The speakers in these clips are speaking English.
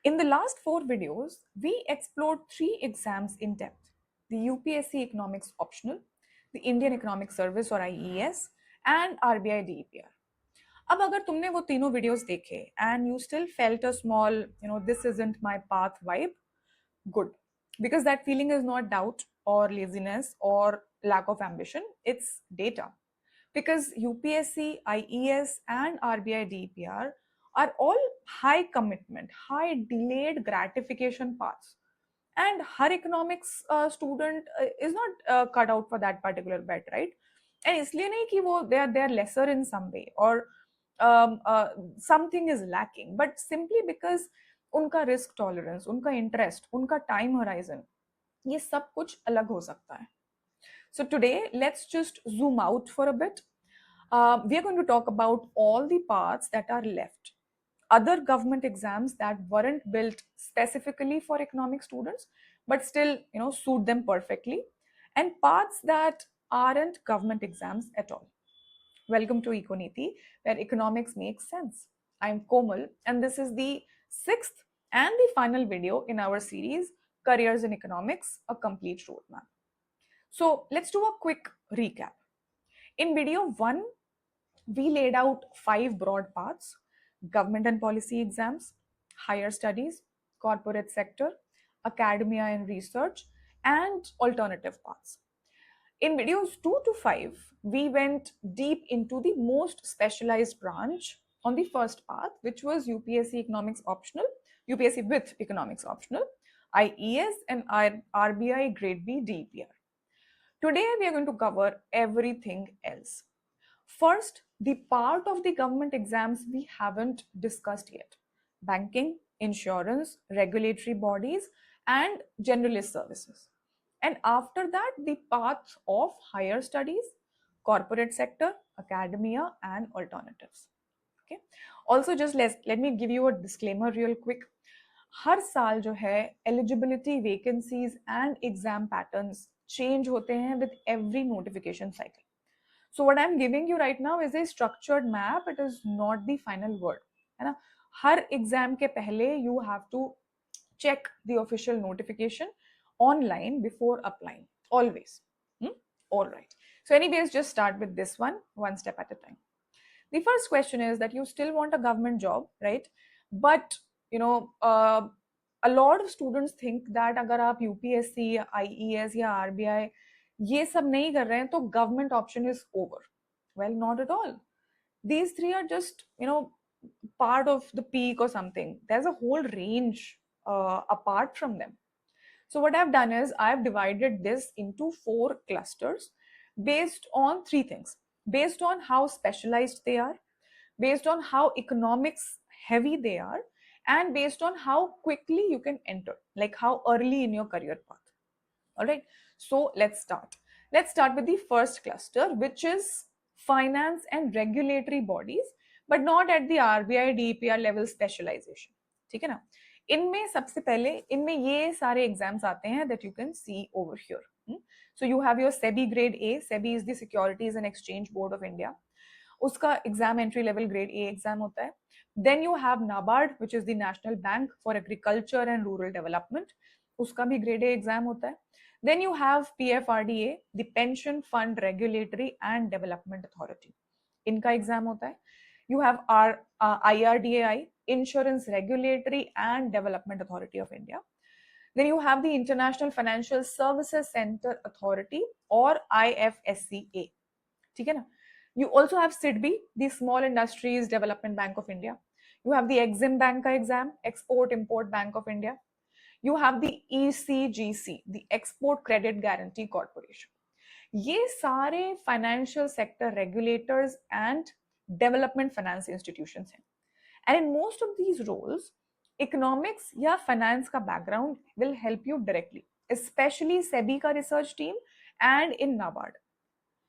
In the last 4 videos, we explored 3 exams in depth: the UPSC Economics Optional, the Indian Economic Service or IES, and RBI DEPR. अब अगर तुमने वो तीनों videos देखे and you still felt a small, this isn't my path vibe, good. Because that feeling is not doubt or laziness or lack of ambition, it's data. Because UPSC, IES, and RBI DPR are all high commitment, high delayed gratification paths. And her economics student is not cut out for that particular bet, right? And इसलिए नहीं कि वो they are lesser in some way or something is lacking, but simply because उनका risk tolerance, उनका interest, उनका time horizon, ये सब कुछ अलग हो सकता है. So today, let's just zoom out for a bit. We are going to talk about all the parts that are left. Other government exams that weren't built specifically for economic students, but still, suit them perfectly, and parts that aren't government exams at all. Welcome to Econiti, where economics makes sense. I'm Komal, and this is the 6th and the final video in our series, Careers in Economics, a Complete Roadmap. So let's do a quick recap. In video 1, we laid out 5 broad paths: government and policy exams, higher studies, corporate sector, academia and research, and alternative paths. In videos 2 to 5, we went deep into the most specialized branch on the first path, which was UPSC Economics Optional, UPSC with Economics Optional, IES, and RBI Grade B DPR. Today, we are going to cover everything else. First, the part of the government exams we haven't discussed yet: banking, insurance, regulatory bodies, and generalist services. And after that, the path of higher studies, corporate sector, academia, and alternatives. Okay. Also, just let me give you a disclaimer real quick. हर साल जो है eligibility vacancies and exam patterns change होते हैं with every notification cycle. So what I'm giving you right now is a structured map. It is not the final word. है ना? हर exam के पहले you have to check the official notification online before applying. Always. All right. So anyways, just start with this one step at a time. The first question is that you still want a government job, right? But a lot of students think that अगर आप UPSC या IES या RBI ये सब नहीं कर रहे हैं तो government option is over. Well, not at all. These three are just part of the peak or something. There's a whole range apart from them. So what I've done is I've divided this into 4 clusters based on 3 things: based on how specialized they are, based on how economics heavy they are, and based on how quickly you can enter, like how early in your career path. All right, so let's start. Let's start with the first cluster, which is finance and regulatory bodies, but not at the RBI DPR level specialization. ठीक है ना? इनमें सबसे पहले इनमें ये सारे exams आते हैं that you can see over here. So you have your SEBI grade A. SEBI is the Securities and Exchange Board of India. उसका exam entry level grade A exam होता है. Then you have NABARD which is the national bank for agriculture and rural development, उसका भी grade A exam होता है. Then you have PFRDA, the pension fund regulatory and development authority, इनका exam होता है. You have IRDAI, Insurance Regulatory and Development Authority of India. Then you have the International Financial Services Center Authority or IFSCA. ठीक है ना? You also have SIDBI, the Small Industries Development Bank of India. You have the Exim Bank का exam, Export Import Bank of India. You have the ECGC, the Export Credit Guarantee Corporation. ये सारे financial sector regulators and development finance institutions हैं. And in most of these roles, economics या finance का background will help you directly, especially SEBI का research team and in NABARD,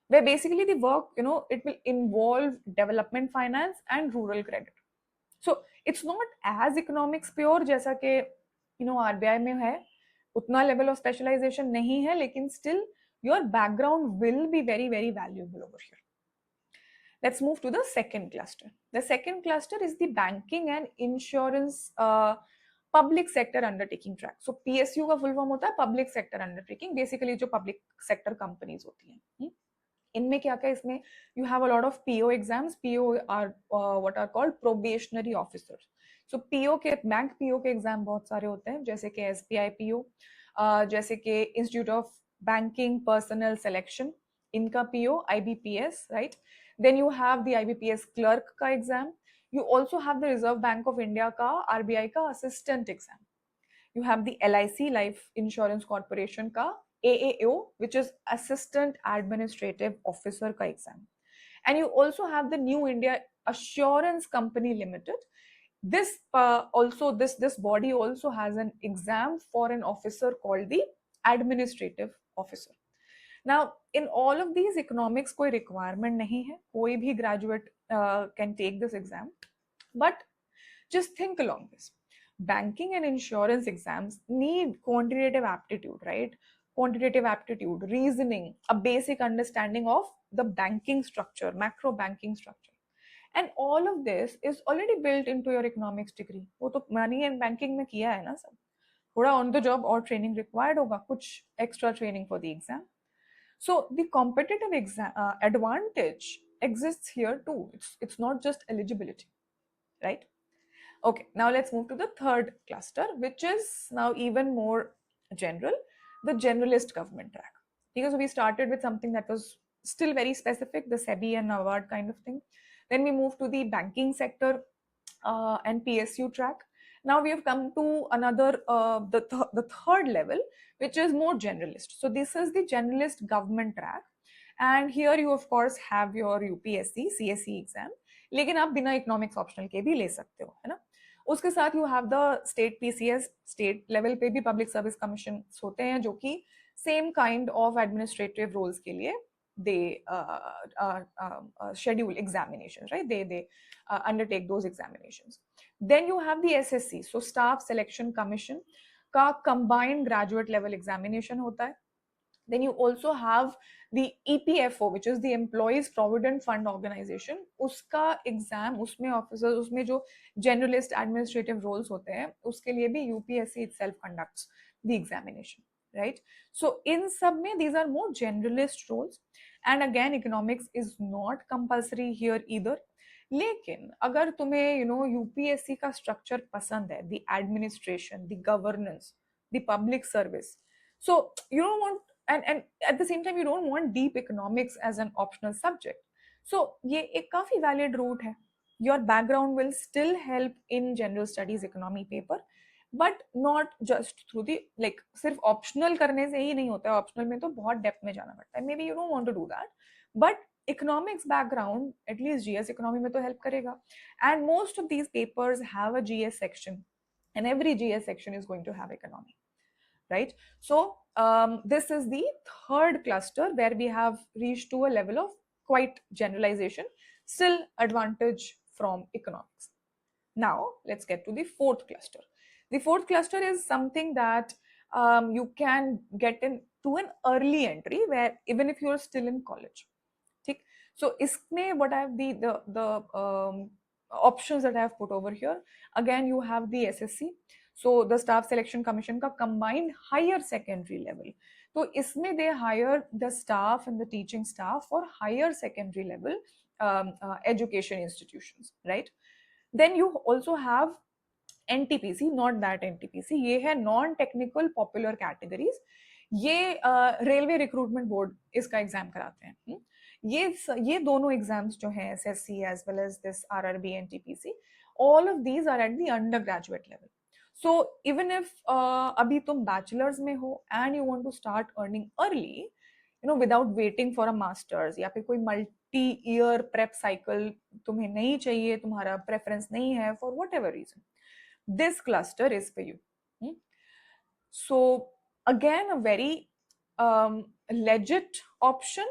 where basically the work, it will involve development finance and rural credit. So it's not as economics pure जैसा कि RBI में है, उतना level of specialization नहीं है, लेकिन still your background will be very, very valuable over here. Let's move to the second cluster. The second cluster is the banking and insurance public sector undertaking track. So PSU का full form होता है public sector undertaking, basically जो public sector companies होती हैं. इनमें क्या क्या इसमें you have a lot of PO exams. PO are what are called probationary officers. So PO के बैंक पीओ के एग्जाम बहुत सारे होते हैं, जैसे कि एसबीआई पीओ, जैसे कि Institute of Banking Personnel Selection, इनका PO IBPS, right. Then you have the IBPS clerk का exam. You also have the Reserve Bank of India का, आरबीआई का assistant exam. You have the LIC Life Insurance Corporation का AAO, which is Assistant Administrative Officer का exam. And you also have the New India Assurance Company Limited. This this body also has an exam for an officer called the Administrative Officer. Now, in all of these, economics कोई requirement नहीं है, कोई भी graduate can take this exam. But just think along this. Banking and insurance exams need quantitative aptitude, right? Quantitative aptitude, reasoning, a basic understanding of the banking structure, macro banking structure. And all of this is already built into your economics degree. वो तो money and banking में किया है ना सब. थोड़ा on the job और training required होगा, कुछ extra training for the exam. So the competitive advantage exists here too. It's not just eligibility, right? Okay, now let's move to the third cluster, which is now even more general, the generalist government track. Because we started with something that was still very specific, the SEBI and NABARD kind of thing. Then we moved to the banking sector and PSU track. Now we have come to another, the third level, which is more generalist. So this is the generalist government track. And here you of course have your UPSC, CSE exam. लेकिन आप बिना economics optional के भी ले सकते हो, है ना. उसके साथ you have the state PCS, state level पे भी पब्लिक सर्विस कमीशन होते हैं जो कि same kind of administrative roles के लिए दे schedule examinations, right? They undertake those examinations. Then you have the SSC, so Staff Selection Commission का combined graduate level examination होता है. Then you also have the EPFO, which is the Employees Provident Fund Organization. उसका exam, उसमें officers, उसमें जो generalist administrative roles होते हैं, उसके लिए भी UPSC itself conducts the examination, right? So in सब में these are more generalist roles. And again, economics is not compulsory here either. लेकिन अगर तुम्हें UPSC का स्ट्रक्चर पसंद है, the administration, the governance, the public service, so you don't want, and at the same time you don't want deep economics as an optional subject, so ये एक काफी valid route है. Your background will still help in general studies economy paper, but not just through the, like, सिर्फ optional करने से ही नहीं होता है. optional में तो बहुत depth में जाना पड़ता है. maybe you don't want to do that, but economics background at least GS economy में तो help करेगा. And most of these papers have a GS section, and every GS section is going to have economy, right? So this is the third cluster where we have reached to a level of quite generalization, still advantage from economics. Now let's get to the fourth cluster. The fourth cluster is something that you can get into an early entry, where even if you're still in college. ठीक. So इसमें what I have the options that I have put over here. Again, you have the SSC. So the Staff Selection Commission का combined higher secondary level. तो इसमें they hire the staff and the teaching staff for higher secondary level education institutions, right? Then you also have NTPC, not that NTPC, ये है non technical popular categories. ये railway recruitment board इसका exam कराते हैं. ये दोनों exams जो हैं, SSC as well as this RRB and TPC, all of these are at the undergraduate level. So even if अभी तुम बैचलर्स में हो and you want to start earning early, without waiting for a masters, या फिर कोई multi year prep cycle तुम्हें नहीं चाहिए, तुम्हारा प्रेफरेंस नहीं है for whatever reason, this cluster is for you. So again, a very legit option,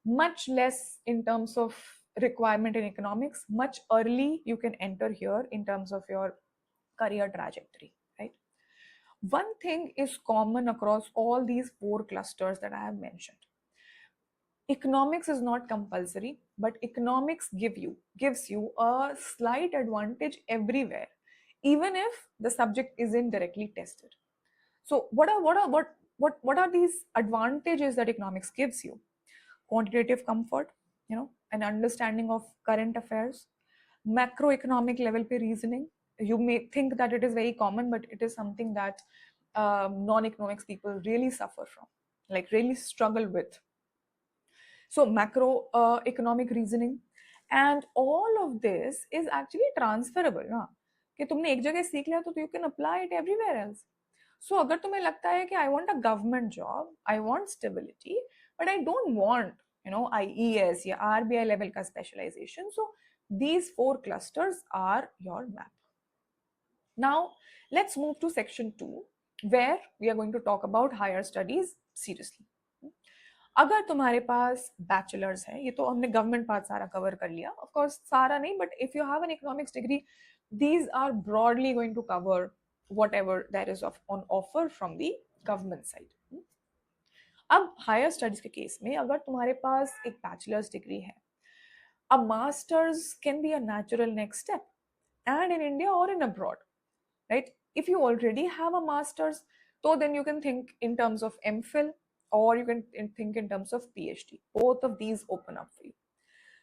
much less in terms of requirement in economics, much early you can enter here in terms of your career trajectory, right? One thing is common across all these four clusters that I have mentioned. Economics is not compulsory, but economics gives you a slight advantage everywhere even if the subject isn't directly tested. So what are these advantages that economics gives you? Quantitative comfort, an understanding of current affairs, macroeconomic level pe reasoning. You may think that it is very common, but it is something that non-economics people really suffer from, like really struggle with. So macro economic reasoning, and all of this is actually transferable ना, कि तुमने एक जगह सीख लिया तो you can apply it everywhere else. So अगर तुम्हें लगता है कि I want a government job, I want stability, but I don't want IES या RBI level का specialization, so these 4 clusters are your map. Now let's move to section 2, where we are going to talk about higher studies seriously. अगर तुम्हारे पास bachelors है, ये तो हमने government part सारा cover कर लिया, ऑफ कोर्स सारा नहीं, but if you have an economics degree, these are broadly going to cover whatever there is on offer from the government side. अब हायर स्टडीज के केस में अगर तुम्हारे पास एक बैचलर्स डिग्री है, a master's can be a natural next step, and in India or in abroad, right? If you already have a master's, so then you can think in terms of MPhil, or you can think in terms of PhD. Both of these open up for you.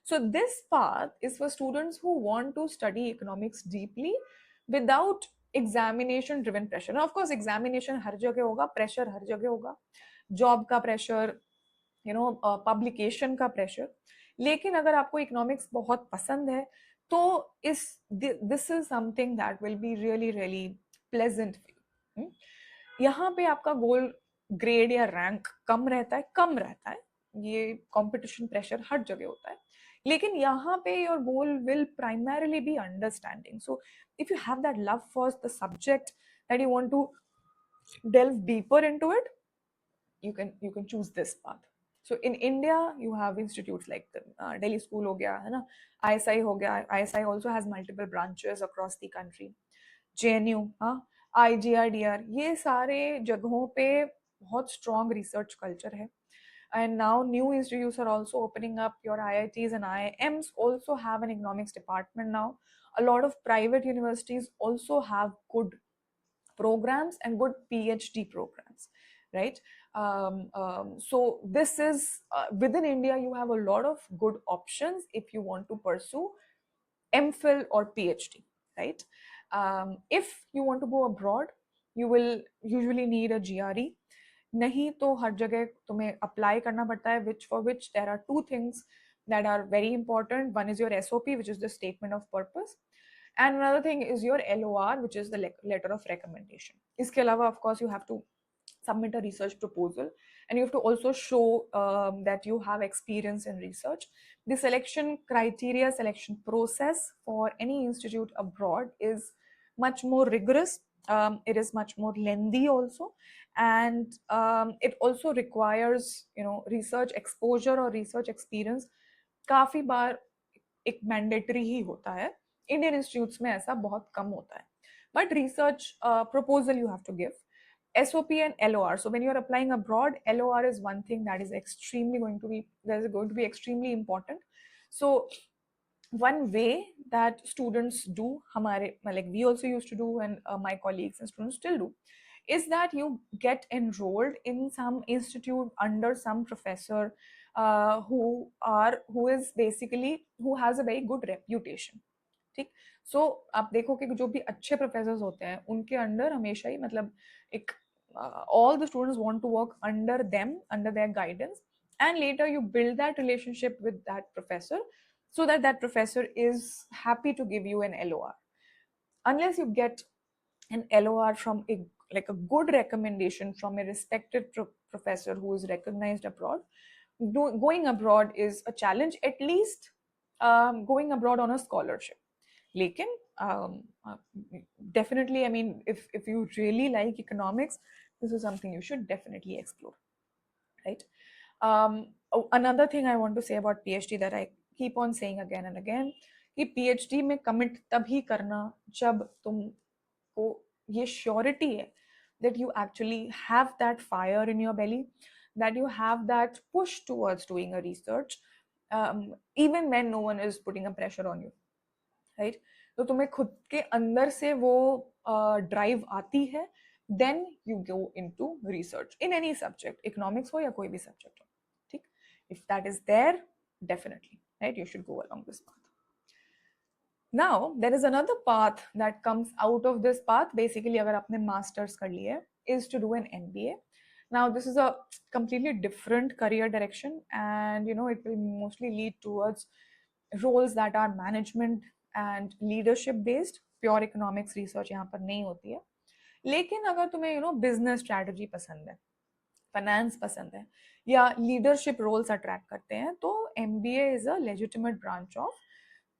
So this path is for students who want to study economics deeply without examination driven pressure. Now, of course, examination har jagah hoga, pressure har jagah hoga, job ka pressure, publication का pressure. लेकिन अगर आपको economics बहुत पसंद है तो this is something that will be really really pleasant for you. यहाँ पे आपका गोल ग्रेड या रैंक कम रहता है, ये कंपटीशन प्रेशर हर जगह होता है, लेकिन यहाँ पे your goal will primarily be understanding. So if you have that love for the subject that you want to delve deeper into it, you can choose this path. So in India, you have institutes like the Delhi School हो गया है ना, ISI हो गया. ISI also has multiple branches across the country. JNU, IGRDR, ये सारे जगहों पे बहुत strong research culture है. And now new institutes are also opening up. Your IITs and IIMs also have an economics department now. A lot of private universities also have good programs and good PhD programs, right? So this is within India, you have a lot of good options if you want to pursue MPhil or PhD, right? If you want to go abroad, you will usually need a GRE. नहीं तो हर जगह तुम्हें apply करना पड़ता है, for which there are 2 things that are very important. One is your SOP, which is the statement of purpose, and another thing is your LOR, which is the letter of recommendation. इसके अलावा of course you have to submit a research proposal, and you have to also show that you have experience in research. The selection criteria, selection process for any institute abroad is much more rigorous. It is much more lengthy also, and it also requires research exposure or research experience. काफी बार एक mandatory ही होता है, Indian institutes में ऐसा बहुत कम होता है, but research proposal you have to give. SOP and LOR. So when you're applying abroad, LOR is one thing that is going to be extremely important. So one way that students do, like we also used to do, and my colleagues and students still do, is that you get enrolled in some institute under some professor who has a very good reputation. ठीक. So आप देखो कि जो भी अच्छे professors होते हैं उनके अंडर हमेशा ही मतलब एक all the students want to work under them, under their guidance, and later you build that relationship with that professor so that that professor is happy to give you an LOR. Unless you get an LOR from a good recommendation from a respected professor who is recognized abroad, going abroad is a challenge, at least going abroad on a scholarship. Lekin definitely, I mean, if you really like economics, this is something you should definitely explore, right? Another thing I want to say about PhD that I keep on saying again and again, कि PhD में commit तभी करना जब तुमको ये surety है that you actually have that fire in your belly, that you have that push towards doing a research, even when no one is putting a pressure on you, right? तो तुम्हें खुद के अंदर से वो ड्राइव आती है, then you go into research in any subject, economics हो या कोई भी सब्जेक्ट हो, ठीक. If that is there, definitely, right, you should go along this path. Now there is another path that comes out of this path. Basically अगर आपने masters कर लिया है, is to do an MBA. Now this is a completely different career direction, and you know it will mostly lead towards roles that are management and leadership based. Pure economics research यहाँ पर नहीं होती है. लेकिन अगर तुम्हें you know business strategy पसंद है, फाइनेंस पसंद है, या लीडरशिप रोल्स अट्रैक्ट करते हैं, तो MBA is a legitimate branch of,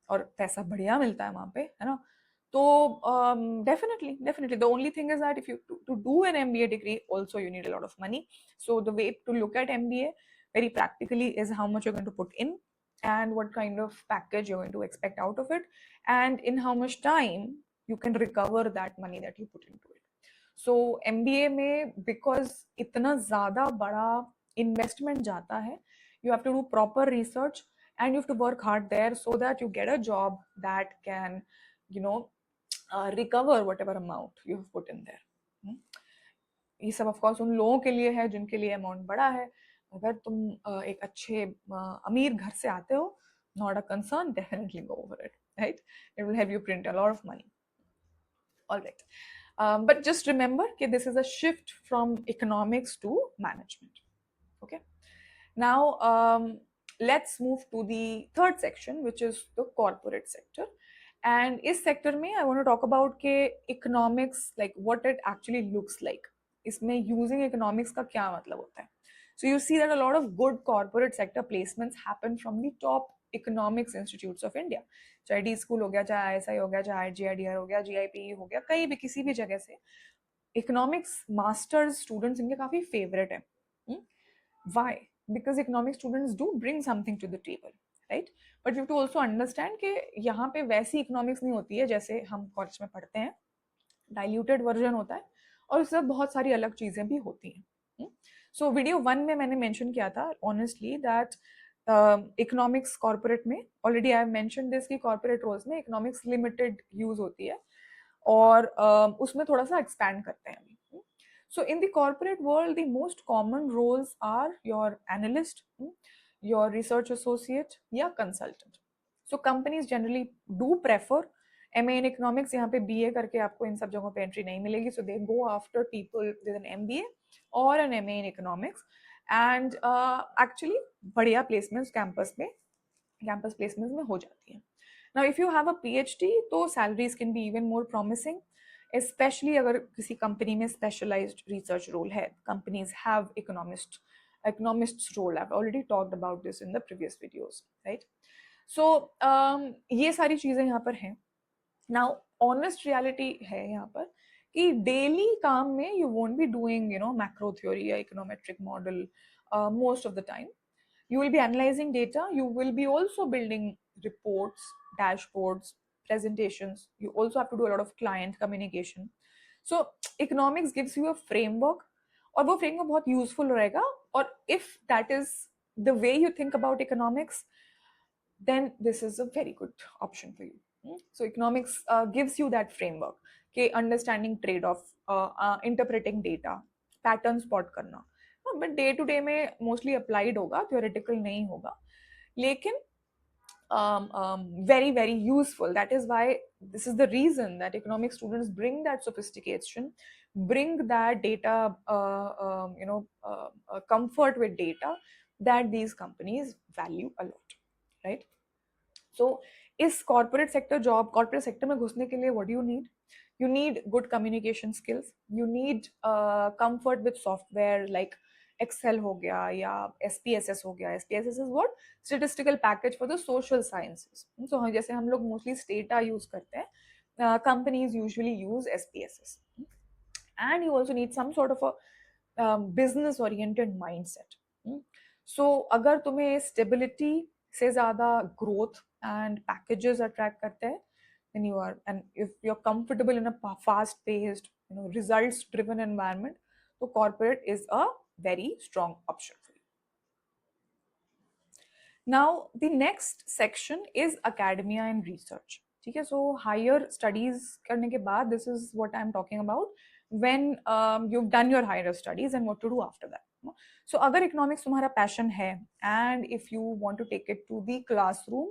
और पैसा बढ़िया मिलता है वहां पे, है ना. तो definitely definitely the only thing is that if you to do an MBA degree also you need a lot of money. So the way to look at MBA very practically is how much you're going to put in and what kind of package you're going to expect out of it, and in how much time you can recover that money that you put into it. So MBA में because इतना ज़्यादा बड़ा investment जाता है, you have to do proper research and you have to work hard there so that you get a job that can you know recover whatever amount you have put in there. ये सब of course उन लोगों के लिए है जिनके लिए amount बड़ा है. अगर तुम एक अच्छे अमीर घर से आते हो, not a concern, definitely go over it, right? It will help you print a lot of money. All right. But just remember that this is a shift from economics to management. Okay. Now, let's move to the third section, which is the corporate sector. And in this sector, I want to talk about economics, like what it actually looks like. इसमें using economics का क्या मतलब होता है? So you see that a lot of good corporate sector placements happen from the top economics institutes of India. चाहे D school हो गया, चाहे ISI हो गया, चाहे GIDR हो गया, GIPE हो गया, कहीं भी किसी भी जगह से इकोनॉमिक्स मास्टर्स स्टूडेंट्स इनके काफी फेवरेट है. Why? Because economics students do bring something to the table, right? But you have to also understand कि यहाँ पे वैसी इकोनॉमिक्स नहीं होती है जैसे हम कॉलेज में पढ़ते हैं. डाइल्यूटेड वर्जन होता है और उससे बहुत सारी अलग चीजें भी होती हैं. सो वीडियो 1 में मैंने मेंशन किया था ऑनेस्टली दैट इकोनॉमिक्स कॉर्पोरेट में already I have mention this कि कॉर्पोरेट रोल्स में इकोनॉमिक्स लिमिटेड यूज होती है और उसमें थोड़ा सा एक्सपैंड करते हैं अभी. So in the corporate world, the most common roles are your analyst, your research associate, या consultant. So companies generally do prefer MA in economics. यहाँ पे BA करके आपको इन सब जगहों पे एंट्री नहीं मिलेगी. So they go after people with an MBA or an MA in economics. And actually बढ़िया placements campus placements में हो जाती हैं. Now if you have a PhD, तो salaries can be even more promising. Especially अगर किसी company में specialised research role है. Companies have economists role. I've already talked about this in the previous videos, right? So ये सारी चीजें यहाँ पर हैं. Now honest reality है यहाँ पर कि डेली काम में you won't be doing macro theory या econometric model most of the time. You will be analyzing data. You will be also building reports, dashboards, presentations. You also have to do a lot of client communication. So economics gives you a framework, और वो framework बहुत useful रहेगा. और if that is the way you think about economics, then this is a very good option for you. So economics gives you that framework कि understanding trade-off, interpreting data, pattern spot करना. But day to day में mostly applied होगा, theoretical नहीं होगा, लेकिन very very useful. That is why this is the reason that economics students bring that sophistication, bring that data comfort with data that these companies value a lot, right? So इस corporate sector में घुसने के लिए what do you need? You need good communication skills. You need comfort with software like Excel हो गया या SPSS हो गया. SPSS is what? Statistical package for the social sciences. So जैसे हम लोग mostly Stata use करते हैं, companies usually use SPSS. And you also need some sort of a business oriented mindset. So अगर तुम्हें stability से ज़्यादा growth and packages attract करते हैं, then you are, and if you're comfortable in a fast paced results driven environment, so corporate is a very strong option for you. Now the next section is academia and research. ठीक है. So higher studies करने के बाद this is what I am talking about when you have done your higher studies and what to do after that. So अगर economics तुम्हारा passion है and if you want to take it to the classroom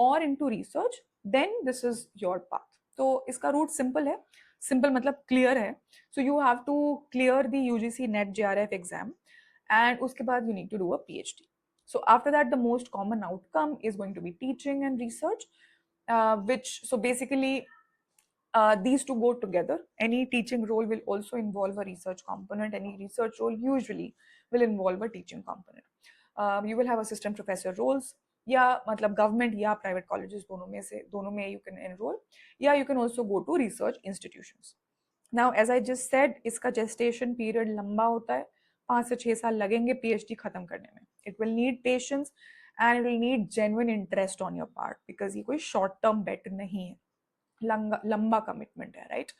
और into research, then this is your path. तो इसका route simple है. Simple मतलब clear है. So you have to clear the UGC NET JRF exam and उसके बाद you need to do a PhD. So after that, the most common outcome is going to be teaching and research, which so basically these two go together. Any teaching role will also involve a research component. Any research role usually will involve a teaching component. You will have assistant professor roles, या मतलब government या private colleges दोनों में you can enroll, या you can also go to research institutions. Now as I just said, इसका gestation period लंबा होता है. 5 से 6 साल लगेंगे PhD खत्म करने में. It will need patience and it will need genuine interest on your part, because ये कोई short term bet नहीं है. लंबा कमिटमेंट है, right.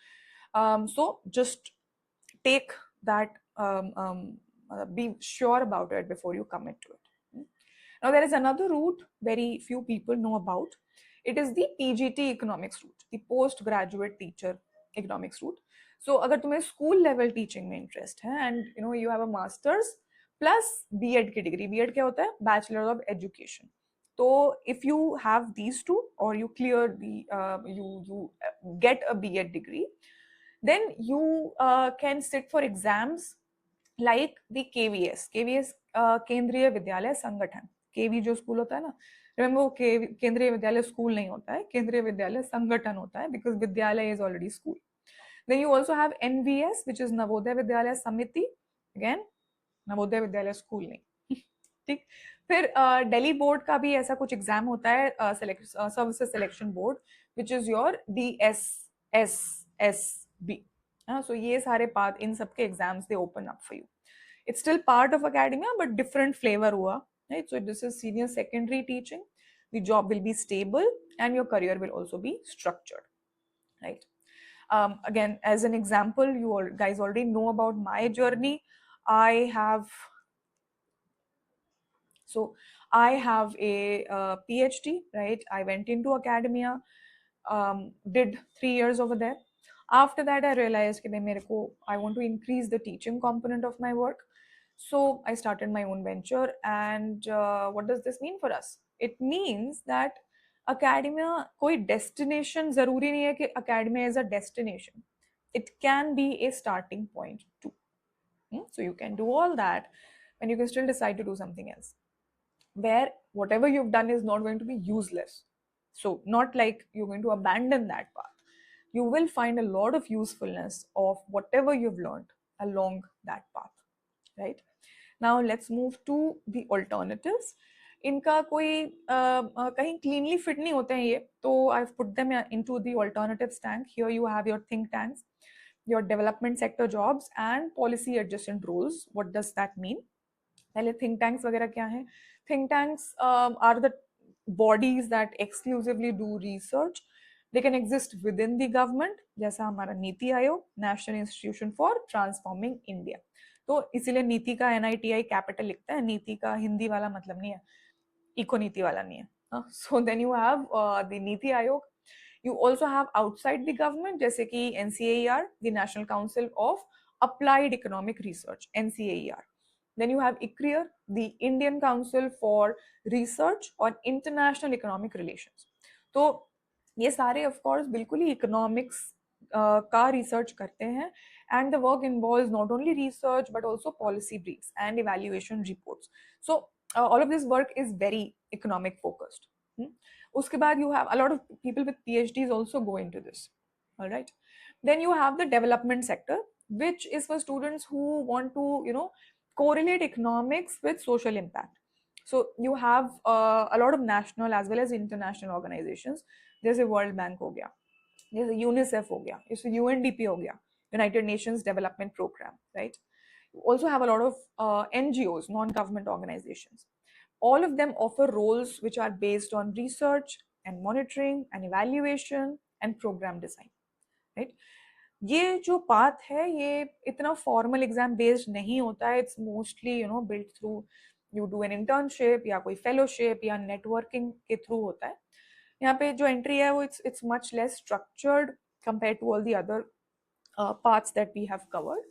So just take that, be sure about it before you commit to it. Now there is another route very few people know about. It is the PGT economics route, the postgraduate teacher economics route. So अगर तुम्हें school level teaching में interest है and you know you have a masters plus BEd की degree. BEd क्या होता है? Bachelor of education. So if you have these two, or you clear the you get a B.Ed degree, then you can sit for exams like the KVS. KVS केंद्रीय विद्यालय संगठन. केवी जो school होता है ना, रिमेम्बर वो केंद्रीय विद्यालय स्कूल नहीं होता है, केंद्रीय विद्यालय संगठन होता है, बिकॉज विद्यालय is already school. Then you also have NVS, which is Navodaya Vidyalaya समिति. Again, नवोदय विद्यालय स्कूल नहीं. ठीक. फिर दिल्ली बोर्ड का भी ऐसा कुछ एग्जाम होता है, services selection board, which is your DSSSB. So ये सारे पार्ट, इन सबके exams they open up for you. It's still part of academia but different flavour हुआ, right. So this is senior secondary teaching. The job will be stable and your career will also be structured, right. Again, as an example, you all guys already know about my journey. So I have a PhD, right? I went into academia, did 3 years over there. After that, I realized that I want to increase the teaching component of my work. So I started my own venture. And what does this mean for us? It means that academia कोई destination ज़रूरी नहीं है कि academia is a destination. It can be a starting point too. So you can do all that, and you can still decide to do something else, where whatever you've done is not going to be useless. So not like you're going to abandon that path. You will find a lot of usefulness of whatever you've learned along that path, right? Now let's move to the alternatives. इनका कोई कहीं cleanly fit नहीं होते हैं ये, तो I've put them into the alternatives tank. Here you have your think tanks, your development sector jobs and policy adjacent roles. What does that mean? पहले think tanks वगैरह क्या हैं? Think tanks are the bodies that exclusively do research. They can exist within the government, जैसा हमारा NITI Aayog, national institution for transforming India. तो इसीलिए नीति का NITI कैपिटल लिखता है. नीति का हिंदी वाला मतलब नहीं है, इको नीति वाला नहीं है. So then you have the NITI Aayog. You also have outside the government, जैसे कि NCAER, the National Council of Applied Economic Research, NCAER. Then you have ICRIER, the Indian Council for Research on International Economic Relations. तो ये सारे of course बिल्कुल ही economics का research करते हैं, and the work involves not only research but also policy briefs and evaluation reports. So all of this work is very economic focused. उसके बाद you have a lot of people with PhDs also go into this. All right. Then you have the development sector, which is for students who want to correlate economics with social impact. So you have a lot of national as well as international organizations. There's a World Bank हो गया, there's a UNICEF हो गया, there's a UNDP हो गया, United Nations Development Program, right? You also have a lot of NGOs, non-government organizations. All of them offer roles which are based on research and monitoring and evaluation and program design, right? ये जो path है ये इतना formal exam based नहीं होता है. It's mostly built through, you do an internship या कोई फेलोशिप या नेटवर्किंग के थ्रू होता है. यहाँ पे जो एंट्री है वो it's much less structured compared to all the other parts that we have covered.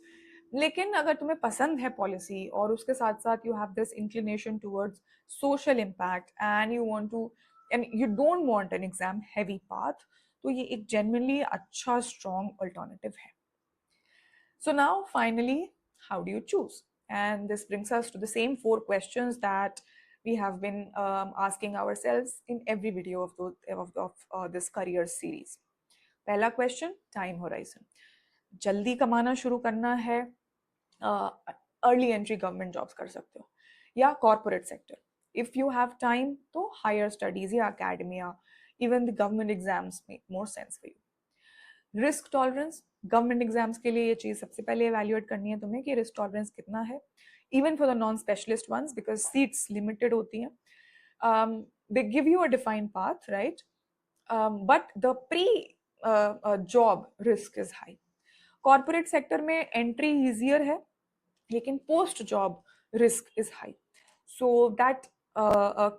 लेकिन अगर तुम्हें पसंद है पॉलिसी और उसके साथ साथ you have this inclination towards social impact and you want to and you don't want an exam heavy path, तो ये एक जेन्युइनली अच्छा स्ट्रॉन्ग अल्टरनेटिव है. So now finally, how do you choose? And this brings us to the same four questions that we have been asking ourselves in every video of this career series. पहला question, time horizon. जल्दी कमाना शुरू करना है, early entry government jobs कर सकते हो, या corporate sector. If you have time तो हायर स्टडीज या academia, even the government exams make more sense for you. Risk tolerance, government exams के लिए ये चीज सबसे पहले इवेल्युएट करनी है तुम्हें कि रिस्क टॉलरेंस कितना है, even for the non specialist ones, because seats limited होती हैं. They give you a defined path, right, but the pre job risk is high. Corporate sector में एंट्री ईजियर है, लेकिन post job risk is high. So that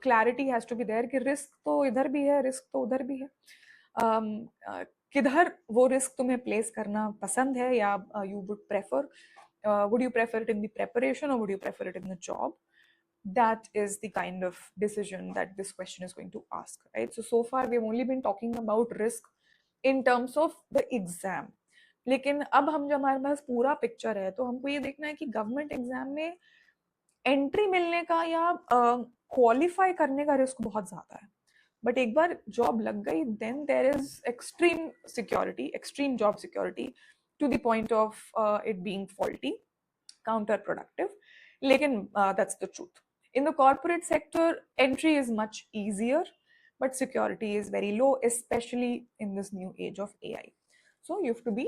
clarity has to be there कि risk तो इधर भी है, risk तो उधर भी है. किधर वो रिस्क तुम्हें प्लेस करना पसंद है, या you would prefer, would you prefer it in the preparation or would you prefer it in the job? That is the kind of decision that this question is going to ask, right? So far we have only been talking about risk in terms of the exam, लेकिन अब हम जब हमारे पास पूरा picture है तो हमको ये देखना है कि गवर्नमेंट एग्जाम में एंट्री मिलने का या क्वालिफाई करने का रिस्क बहुत ज्यादा है, बट एक बार जॉब लग गई then there is extreme security, extreme job security, to the point of it being faulty, counterproductive. लेकिन that's the truth. In the corporate sector, entry is much easier, but security is very low, especially in this new age of AI. So you have to be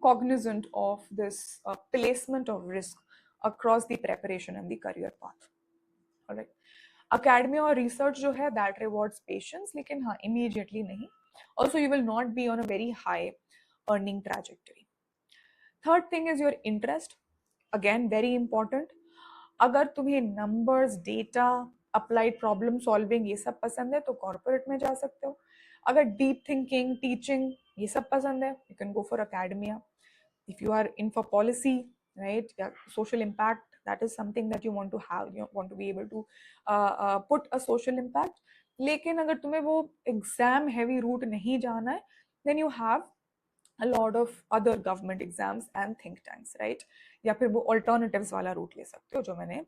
cognizant of this placement of risk across the preparation and the career path. All right. Academia और research जो है that rewards patience, लेकिन हाँ immediately नहीं. Also you will not be on a very high earning trajectory. Third thing is your interest. Again very important. अगर तुम्हें numbers, data, applied problem solving ये सब पसंद है तो कॉर्पोरेट में जा सकते हो. अगर डीप थिंकिंग, टीचिंग ये सब पसंद है, you can go for academia. If you are in for policy, right, या social impact, that is something that you want to have, you want to be able to put a social impact. लेकिन अगर तुम्हें वो exam heavy root नहीं जाना है, then you have a lot of other government exams and think tanks, right? या फिर वो alternatives वाला रूट ले सकते हो जो मैंने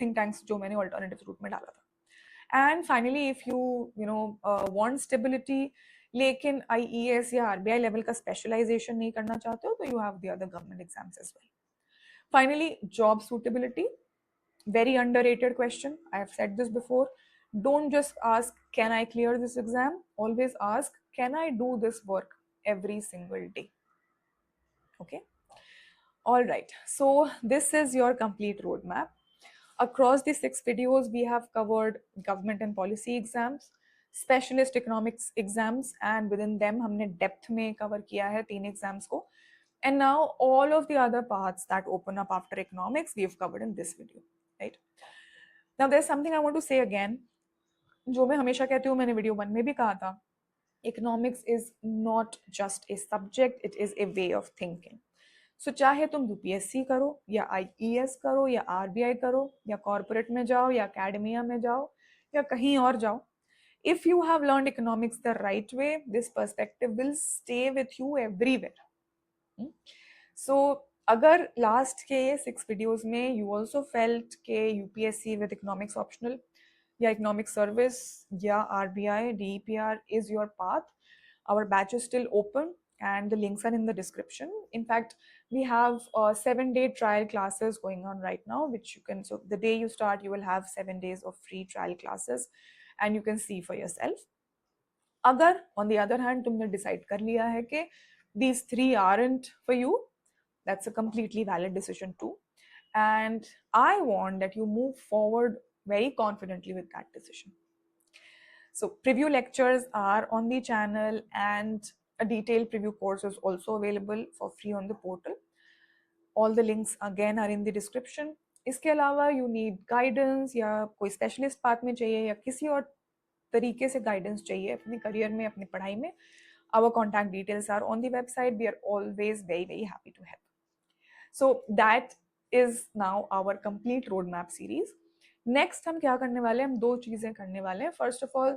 think tanks जो मैंने alternatives रूट में डाला था. And finally, if you know want stability लेकिन IES या RBI लेवल का स्पेशलाइजेशन नहीं करना चाहते हो तो you have the other government exams as well. Finally, job suitability, very underrated question. I have said this before. Don't just ask, can I clear this exam? Always ask, can I do this work every single day? Okay. All right. So this is your complete roadmap. Across the 6 videos, we have covered government and policy exams, specialist economics exams, and within them, हमने depth में cover किया है 3 exams को. And now all of the other paths that open up after economics, we have covered in this video, right? Now there's something I want to say again. जो मैं हमेशा कहती हूँ, मैंने video 1 में भी कहा था, economics is not just a subject, it is a way of thinking. So चाहे तुम UPSC करो या IES करो या RBI करो या corporate में जाओ या academia में जाओ या कहीं और जाओ, if you have learned economics the right way, this perspective will stay with you everywhere. So अगर लास्ट के 6 वीडियोस में you also felt के UPSC with economics optional या economic service या RBI, DEPR is your path, our batch is still open and the links are in the description. In fact, we have 7-day trial classes going on right now, which you can, so the day you start, you will have 7 days of free trial classes and you can see for yourself. अगर on the other hand तुमने decide कर लिया है कि these 3 aren't for you, that's a completely valid decision too. And I want that you move forward very confidently with that decision. So preview lectures are on the channel and a detailed preview course is also available for free on the portal. All the links again are in the description. इसके अलावा you need guidance या कोई specialist path में चाहिए या किसी और तरीके से गाइडेंस चाहिए अपने करियर में, अपनी पढ़ाई में, our contact details are on the website. We are always very, very happy to help. So that is now our complete roadmap series. Next हम क्या करने वाले हैं, हम दो चीजें करने वाले हैं. First of all,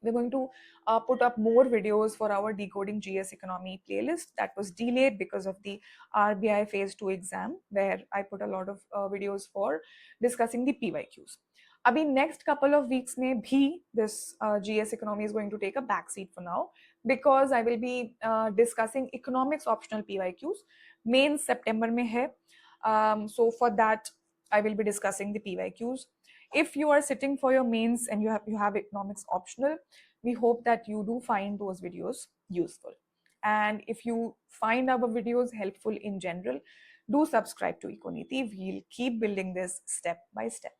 we're going to put up more videos for our Decoding GS Economy playlist that was delayed because of the RBI Phase 2 exam, where I put a lot of videos for discussing the PYQs. Abhi next couple of weeks में भी this GS Economy is going to take a backseat for now, because I will be discussing economics optional PYQs. Main September में है, so for that I will be discussing the PYQs. If you are sitting for your mains and you have economics optional, we hope that you do find those videos useful. And if you find our videos helpful in general, do subscribe to Econiti. We'll keep building this step by step.